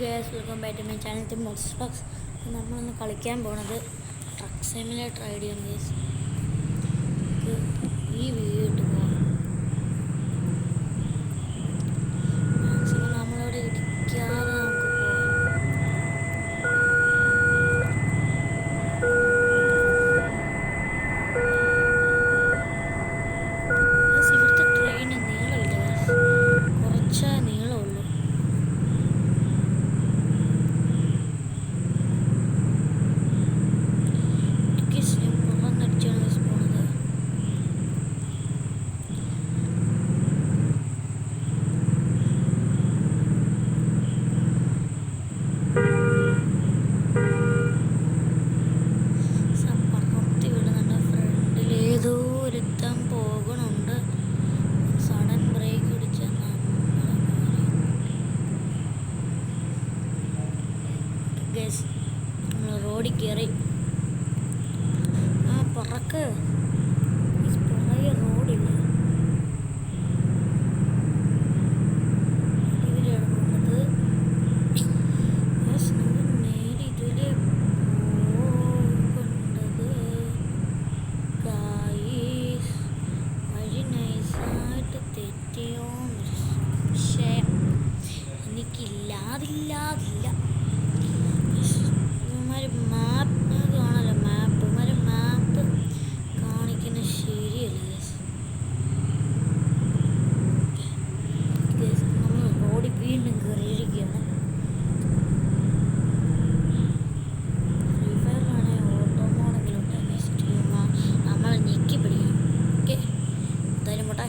Guys welcome back to my channel Mox Flox. നമ്മളൊന്ന് കളിക്കാൻ പോണത് ട്രക്ക് സിമുലേറ്റർ ഐഡിയ ആണ് ഗേസ്. ഈ വീഡിയോ ഇട്ട് പോകാം. മാക്സിമം നമ്മളവിടെ ഇടിക്കാതെ നമുക്ക് പോകാം. ഇവിടുത്തെ ട്രെയിന് നീളമില്ല ഗേസ്, കുറച്ച് നീളമുള്ളൂ. നമ്മൾ റോഡിൽ കയറി പറക്ക് പുറകെ റോഡില്ല. ഇതിലാണ് പോകുന്നത്. നേരെ ഇതിലെ പോകേണ്ടത്. വഴി നൈസായിട്ട് തെറ്റിയോ വിഷയം എനിക്കില്ലാതില്ല. മാപ്പ് കാണല്ലോ, മാപ്പ് കാണിക്കുന്നത് ശരിയല്ല. നമ്മൾ റോഡിൽ വീണ്ടും കയറിയിരിക്കുകയാണ്. ഫ്രീ ഫയറിലാണെങ്കിൽ ഓട്ടോ മോഡെങ്കിലും നമ്മൾ ഞെക്കി പിടിക്കണം. ഓക്കെ, എന്തായാലും പോട്ടെ.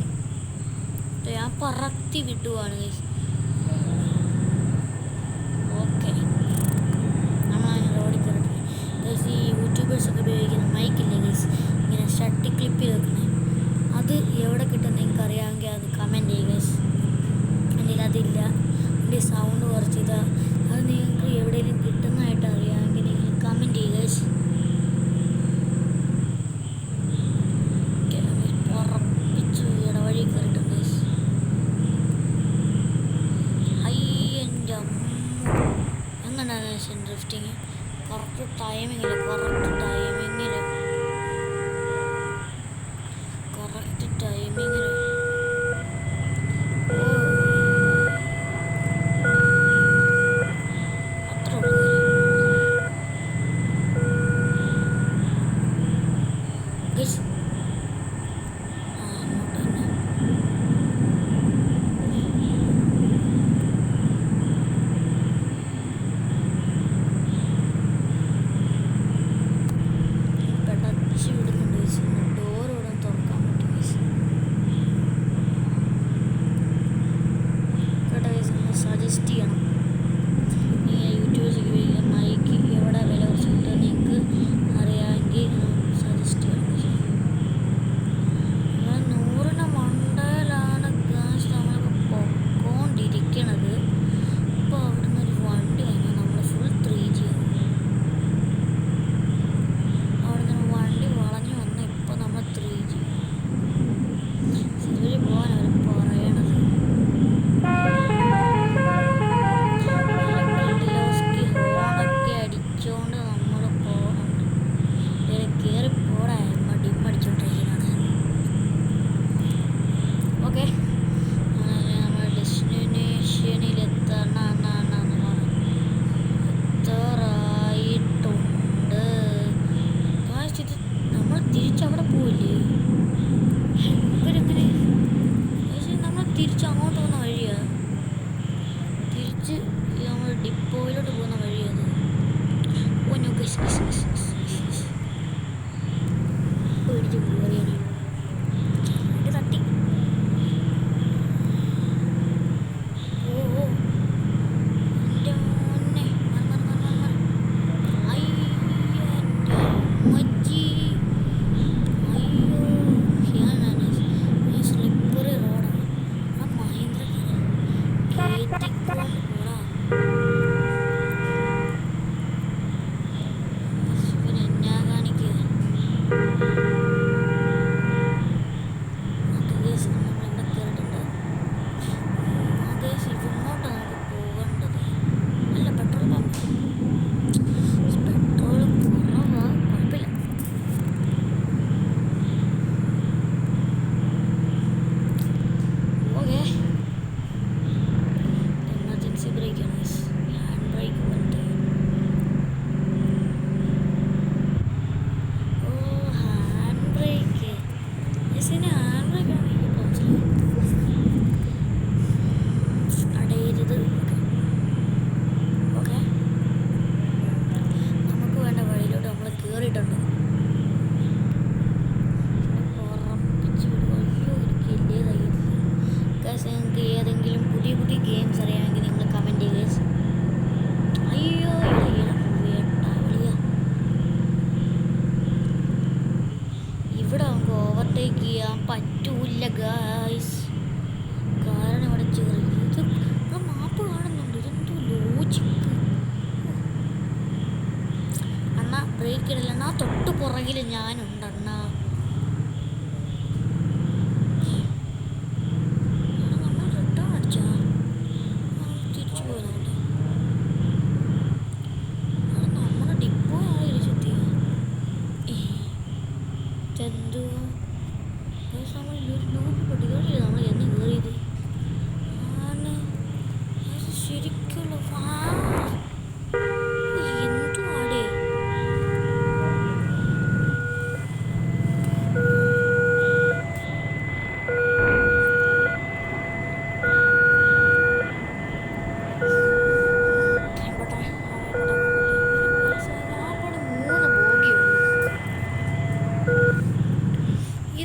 ഞാൻ പറത്തി വിട്ടുവാണ് ഗൈസ്. ഓക്കെ, ഈ യൂട്യൂബേഴ്സൊക്കെ ഉപയോഗിക്കുന്ന മൈക്കില്ലേ ഗൈസ്, ഇങ്ങനെ ഷട്ടി ക്ലിപ്പ് ചെയ്ത് വെക്കണേ, അത് എവിടെ കിട്ടുമെന്ന് നിങ്ങൾക്ക് അറിയാമെങ്കിൽ അത് കമൻറ്റ് ചെയ്യുക ഗൈസ്. എൻ്റെ അതില്ല, എൻ്റെ സൗണ്ട് കുറച്ച് ഇതാ, അത് നിങ്ങൾക്ക് എവിടെയെങ്കിലും കിട്ടുന്നതായിട്ട് അറിയാമെങ്കിൽ നിങ്ങൾ കമൻറ്റ് ചെയ്യുക ഗൈസ്. ഉറപ്പിച്ചു ഇടവഴി കയറിയിട്ടുണ്ട് ഗൈസ്. എൻ്റെ എങ്ങനെയാണ് ഗൈസ് ഡ്രിഫ്റ്റിങ്? കറക്റ്റ് ടൈമിങ്ങിൽ അത്ര സജസ്റ്റ് ചെയ്യണം. ഈ യൂട്യൂബ് മൈക്ക് എവിടെ വില കുറച്ച് കിട്ടുക നിങ്ങൾക്ക് അറിയാമെങ്കിൽ സജസ്റ്റ് ചെയ്യണം. നമ്മൾ 100ന് മണ്ടയിലാണ് ഗാസ് നമ്മളിപ്പോൾ പൊക്കോണ്ടിരിക്കണത്. ഇപ്പോൾ അവിടെ നിന്ന് ഒരു വണ്ടി വന്നു, നമ്മൾ ഫുൾ 3G ആണ്. അവിടെ നിന്ന് വണ്ടി വളഞ്ഞു വന്ന് ഇപ്പോൾ നമ്മൾ 3G ഇതുവരെ പോകാൻ അവർ പറയണത്. അടിച്ചോണ്ട് നമ്മൾ പോകുന്നുണ്ട്. കയറി പോടാ മടിമടിച്ചോണ്ടിരിക്കുന്നത്. ഓക്കെ, നമ്മൾ ഡെസ്റ്റിനേഷനിൽ എത്താറായിട്ടുണ്ട്. ഇത് നമ്മൾ തിരിച്ചവിടെ പോവില്ലേ? ഇവരെങ്ങനെ നമ്മൾ തിരിച്ചങ്ങോട്ട് പോകുന്ന വഴിയാണ്, തിരിച്ച് നമ്മൾ ഡിപ്പോയിലോട്ട് പോകുന്ന വഴിയാണ്. പേടിച്ച് കയറിയാണ് തട്ടി. ഓ എൻ്റെ മോനെ മജ്ജി. സ്ലിപ്പറി റോഡാണ്. മഹേന്ദ്ര കയറ്റിക്കൊണ്ട് പോടാ. ഇങ്ങോട്ടാണ് നമുക്ക് പോകേണ്ടത്. പുറകിൽ ഞാനുണ്ടണ്ണ. നമ്മൾ റിട്ടേൺ അടിച്ചാ തിരിച്ചു പോയതുകൊണ്ട് നമ്മുടെ ഡിപ്പോ തിരിച്ചെത്തിയ എന്തു നമ്മൾ ഒരു ലൂപ്പ് പെട്ടികളില്ല നമ്മൾ എന്ന് കയറിയത് ആണ്. അത് ശരിക്കുള്ള എന്തുവാടേ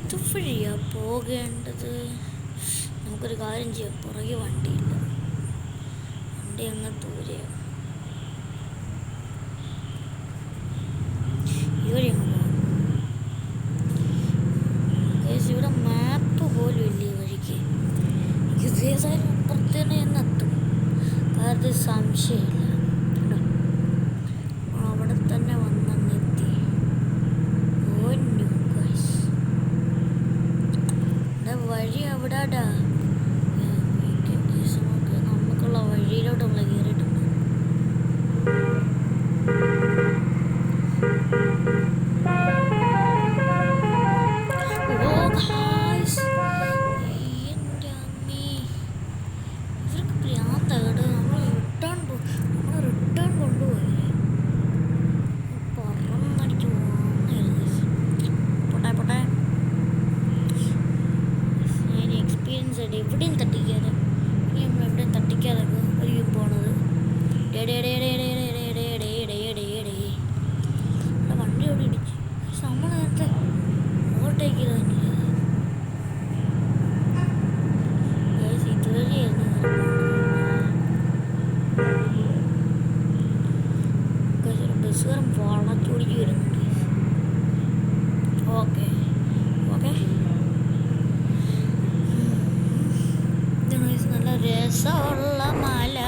ഇതുവഴിയാ പോകേണ്ടത്. നമുക്കൊരു കാര്യം ചെയ്യാം, പുറകെ വണ്ടിയില്ല, വണ്ടി അങ്ങ് ദൂരെയാണ്. ഇതുവഴി അങ്ങ് പോകാം. ഇവിടെ മാപ്പ് പോലും ഇല്ല ഈ വഴിക്ക്. ഇതേതായാലും അപ്പുറത്തേനെ എന്നെത്തും, കാരണം സംശയമില്ല. അവിടെ തന്നെ വന്നെത്തി. വഴി എവിടാടാ? നമുക്കുള്ള വഴിയിലോട്ടുള്ള കയറിയിട്ടുണ്ട്. എൻ്റെ അമ്മേ, ഇവർക്ക് പ്രാന്താകട്ടെ. നമ്മൾ റിട്ടേൺ കൊണ്ടുപോയില്ലേ, പറന്നടിച്ച് പോകണമായിരുന്നു. പോട്ടെ എക്സ്പീരിയൻസ് ആയിട്ട് എവിടെയും തട്ടിക്കാതെ, ഇനി നമ്മൾ എവിടെയും തട്ടിക്കാതെ ഒരിക്കലും പോണത്. വണ്ടി ഓടി ഇടിച്ച് നമ്മൾ നേരത്തെ ഓവർടേക്ക് ചെയ്ത് തന്നെയാണ്. ഇതുവഴിയായിരുന്നു ബസ്സുകാരൻ വളച്ചോടിക്ക് വരുന്നുണ്ട്. ഓക്കെ നല്ല രസമുള്ള മല.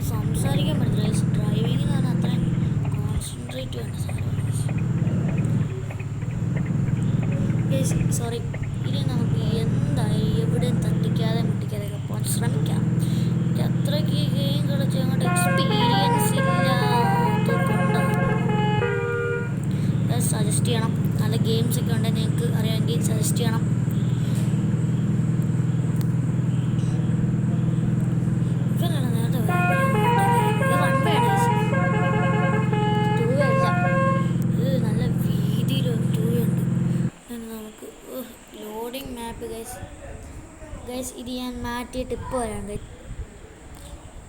സംസാരിക്കാൻ പറ്റില്ല, ഡ്രൈവിംഗ് എന്ന് പറഞ്ഞാൽ അത്രയും കോൺസെൻട്രേറ്റ് വേണ്ട സാധനം. സോറി. ഇനി നമുക്ക് എന്തായാലും എവിടെയും തട്ടിക്കാതെ മുട്ടിക്കാതെയൊക്കെ പോകാൻ ശ്രമിക്കാം. അത്രയ്ക്ക് ഗെയിം കളിച്ച് അങ്ങോട്ട് എക്സ്പീരിയൻസ് ഇല്ലാത്തതുകൊണ്ടാണ്. സജസ്റ്റ് ചെയ്യണം, നല്ല ഗെയിംസ് ഒക്കെ ഉണ്ടെങ്കിൽ നിങ്ങൾക്ക് അറിയാമെങ്കിൽ സജസ്റ്റ് ചെയ്യണം. ലോഡിങ് മാപ്പ് ഗൈസ് ഇത് ഞാൻ മാറ്റിയിട്ട് ഇപ്പോൾ വരാം ഗൈസ്.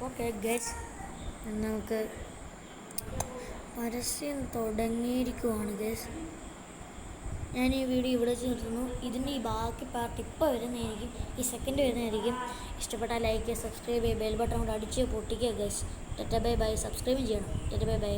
ഓക്കെ ഗൈസ്, നമുക്ക് പരസ്യം തുടങ്ങിയിരിക്കുവാണ് ഗൈസ്. ഞാൻ ഈ വീഡിയോ ഇവിടെ വെച്ച് നിർത്തുന്നു. ഇതിൻ്റെ ഈ ബാക്കി പാർട്ട് ഇപ്പോൾ വരുന്നതായിരിക്കും, ഈ സെക്കൻഡ് വരുന്നതായിരിക്കും. ഇഷ്ടപ്പെട്ടാൽ ലൈക്ക് ചെയ്യുക, സബ്സ്ക്രൈബ് ചെയ്യുക, ബെൽ ബട്ടൺ കൊണ്ട് അടിച്ച് പൊട്ടിക്കുക ഗൈസ്. ബൈ. സബ്സ്ക്രൈബും ചെയ്യണം. ബൈ.